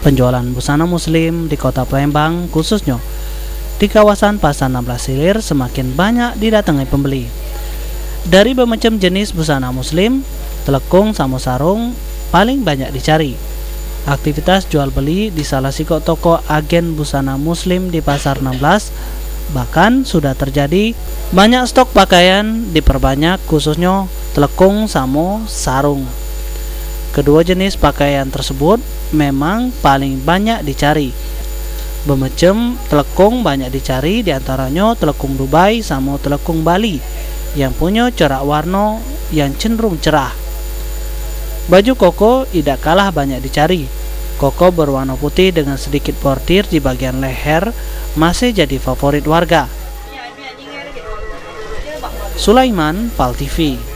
Penjualan busana muslim di kota Palembang, khususnya di kawasan Pasar 16 Silir, semakin banyak didatangi pembeli. Dari bermacam jenis busana muslim, telekung sama sarung paling banyak dicari. Aktivitas jual beli di salah satu toko agen busana muslim di Pasar 16 bahkan sudah terjadi. Banyak stok pakaian diperbanyak, khususnya telekung sama sarung. Kedua jenis pakaian tersebut memang paling banyak dicari. Bermacam telekung banyak dicari, diantaranya telekung Dubai sama telekung Bali yang punya corak warna yang cenderung cerah. Baju koko tidak kalah banyak dicari. Koko berwarna putih dengan sedikit bordir di bagian leher masih jadi favorit warga. Sulaiman, Pal TV.